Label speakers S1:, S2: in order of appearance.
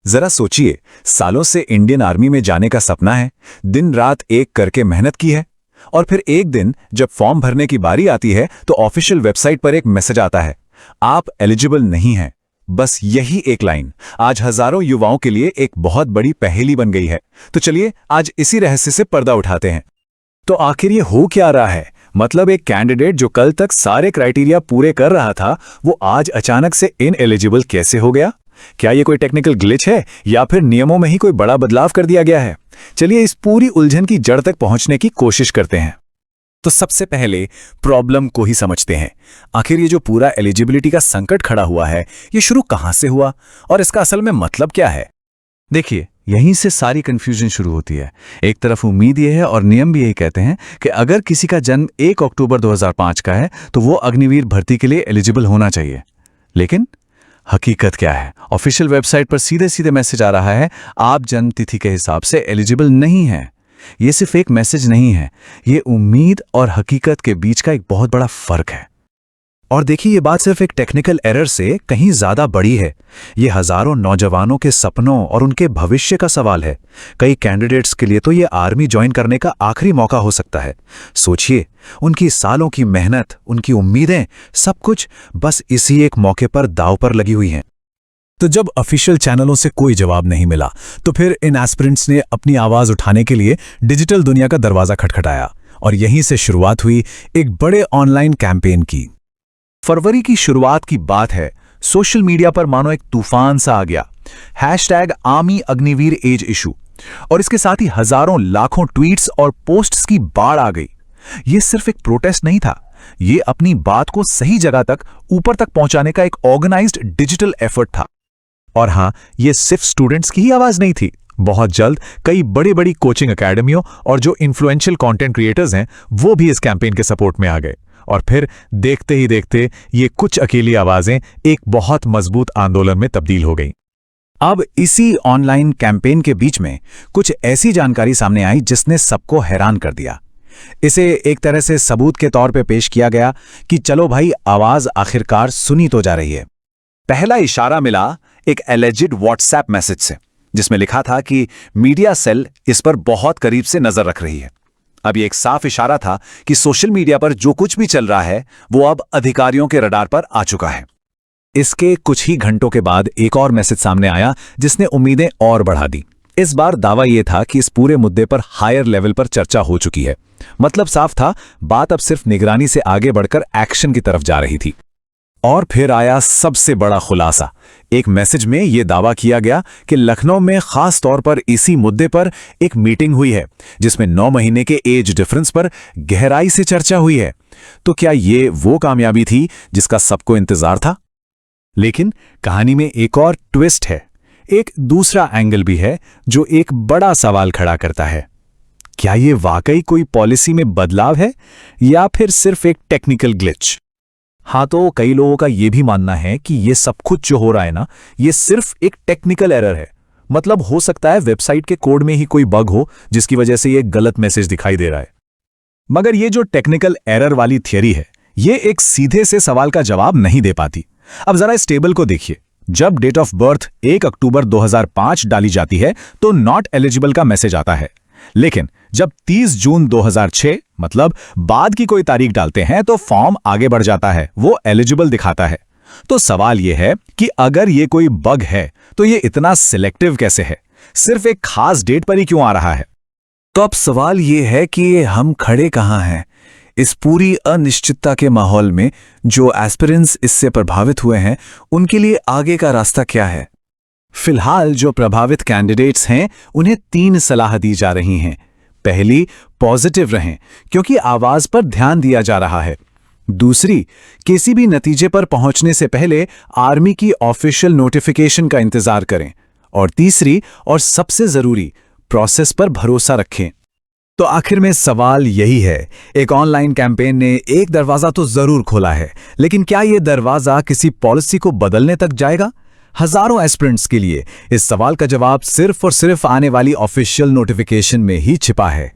S1: जरा सोचिए, सालों से इंडियन आर्मी में जाने का सपना है, दिन रात एक करके मेहनत की है, और फिर एक दिन जब फॉर्म भरने की बारी आती है तो ऑफिशियल वेबसाइट पर एक मैसेज आता है, आप एलिजिबल नहीं हैं। बस यही एक लाइन आज हजारों युवाओं के लिए एक बहुत बड़ी पहेली बन गई है। तो चलिए आज इसी रहस्य से पर्दा उठाते हैं। तो आखिर ये हो क्या रहा है? मतलब एक कैंडिडेट जो कल तक सारे क्राइटेरिया पूरे कर रहा था, वो आज अचानक से इनएलिजिबल कैसे हो गया? क्या ये कोई टेक्निकल ग्लिच है या फिर नियमों में ही कोई बड़ा बदलाव कर दिया गया है? चलिए इस पूरी उलझन की जड़ तक पहुंचने की कोशिश करते हैं। तो सबसे पहले प्रॉब्लम को ही समझते हैं। आखिर ये जो पूरा एलिजिबिलिटी का संकट खड़ा हुआ है, ये शुरू कहां से हुआ और इसका असल में मतलब क्या है? देखिए, यहीं से सारी कंफ्यूजन शुरू होती है। एक तरफ उम्मीद ये है और नियम भी यही कहते हैं कि अगर किसी का जन्म 1 अक्टूबर 2005 का है तो वो अग्निवीर भर्ती के लिए एलिजिबल होना चाहिए। लेकिन हकीकत क्या है? ऑफिशियल वेबसाइट पर सीधे सीधे मैसेज आ रहा है, आप जन्म तिथि के हिसाब से एलिजिबल नहीं है। ये सिर्फ एक मैसेज नहीं है, ये उम्मीद और हकीकत के बीच का एक बहुत बड़ा फर्क है। और देखिए, ये बात सिर्फ एक टेक्निकल एरर से कहीं ज्यादा बड़ी है। ये हजारों नौजवानों के सपनों और उनके भविष्य का सवाल है। कई कैंडिडेट्स के लिए तो ये आर्मी ज्वाइन करने का आखिरी मौका हो सकता है। सोचिए, उनकी सालों की मेहनत, उनकी उम्मीदें, सब कुछ बस इसी एक मौके पर दांव पर लगी हुई हैं। तो जब ऑफिशियल चैनलों से कोई जवाब नहीं मिला, तो फिर इन एस्पिरेंट्स ने अपनी आवाज उठाने के लिए डिजिटल दुनिया का दरवाजा खटखटाया, और यहीं से शुरुआत हुई एक बड़े ऑनलाइन कैंपेन की। फरवरी की शुरुआत की बात है। सोशल मीडिया पर मानो एक तूफान सा आ गया, #आर्मी अग्निवीर एज इशू, और इसके साथ ही हजारों लाखों ट्वीट्स और पोस्ट्स की बाढ़ आ गई। ये सिर्फ एक प्रोटेस्ट नहीं था, ये अपनी बात को सही जगह तक, ऊपर तक पहुंचाने का एक ऑर्गेनाइज्ड डिजिटल एफर्ट था। और हां, ये सिर्फ स्टूडेंट्स की ही आवाज नहीं थी। बहुत जल्द कई बड़ी बड़ी कोचिंग एकेडमियों और जो इन्फ्लुएंशियल कंटेंट क्रिएटर्स हैं, वो भी इस कैंपेन के सपोर्ट में आ गए। और फिर देखते ही देखते ये कुछ अकेली आवाजें एक बहुत मजबूत आंदोलन में तब्दील हो गईं। अब इसी ऑनलाइन कैंपेन के बीच में कुछ ऐसी जानकारी सामने आई जिसने सबको हैरान कर दिया। इसे एक तरह से सबूत के तौर पे पेश किया गया कि चलो भाई, आवाज आखिरकार सुनी तो जा रही है। पहला इशारा मिला एक एलिजिड व्हाट्सएप मैसेज से, जिसमें लिखा था कि मीडिया सेल इस पर बहुत करीब से नजर रख रही है। अब ये एक साफ इशारा था कि सोशल मीडिया पर जो कुछ भी चल रहा है वो अब अधिकारियों के रडार पर आ चुका है। इसके कुछ ही घंटों के बाद एक और मैसेज सामने आया जिसने उम्मीदें और बढ़ा दी। इस बार दावा यह था कि इस पूरे मुद्दे पर हायर लेवल पर चर्चा हो चुकी है। मतलब साफ था, बात अब सिर्फ निगरानी से आगे बढ़कर एक्शन की तरफ जा रही थी। और फिर आया सबसे बड़ा खुलासा। एक मैसेज में यह दावा किया गया कि लखनऊ में खास तौर पर इसी मुद्दे पर एक मीटिंग हुई है, जिसमें 9 महीने के एज डिफरेंस पर गहराई से चर्चा हुई है। तो क्या ये वो कामयाबी थी जिसका सबको इंतजार था? लेकिन कहानी में एक और ट्विस्ट है, एक दूसरा एंगल भी है जो एक बड़ा सवाल खड़ा करता है। क्या ये वाकई कोई पॉलिसी में बदलाव है या फिर सिर्फ एक टेक्निकल ग्लिच? हाँ, तो कई लोगों का यह भी मानना है कि ये सब कुछ जो हो रहा है ना, ये सिर्फ एक टेक्निकल एरर है। मतलब हो सकता है वेबसाइट के कोड में ही कोई बग हो जिसकी वजह से ये गलत मैसेज दिखाई दे रहा है। मगर ये जो टेक्निकल एरर वाली थियरी है, ये एक सीधे से सवाल का जवाब नहीं दे पाती। अब जरा इस टेबल को देखिए। जब डेट ऑफ बर्थ 1 अक्टूबर 2005 डाली जाती है तो नॉट एलिजिबल का मैसेज आता है। लेकिन जब 30 जून 2006 मतलब बाद की कोई तारीख डालते हैं तो फॉर्म आगे बढ़ जाता है, वो एलिजिबल दिखाता है। तो सवाल यह है कि अगर ये कोई बग है तो ये इतना सिलेक्टिव कैसे है? सिर्फ एक खास डेट पर ही क्यों आ रहा है? तो अब सवाल यह है कि हम खड़े कहां हैं इस पूरी अनिश्चितता के माहौल में? जो एस्पिरेंट्स इससे प्रभावित हुए हैं, उनके लिए आगे का रास्ता क्या है? फिलहाल जो प्रभावित कैंडिडेट्स हैं, उन्हें 3 सलाह दी जा रही हैं। पहली, पॉजिटिव रहें क्योंकि आवाज पर ध्यान दिया जा रहा है। दूसरी, किसी भी नतीजे पर पहुंचने से पहले आर्मी की ऑफिशियल नोटिफिकेशन का इंतजार करें। और तीसरी और सबसे जरूरी, प्रोसेस पर भरोसा रखें। तो आखिर में सवाल यही है, एक ऑनलाइन कैंपेन ने एक दरवाजा तो जरूर खोला है, लेकिन क्या यह दरवाजा किसी पॉलिसी को बदलने तक जाएगा? हजारों एस्पिरेंट्स के लिए इस सवाल का जवाब सिर्फ और सिर्फ आने वाली ऑफिशियल नोटिफिकेशन में ही छिपा है।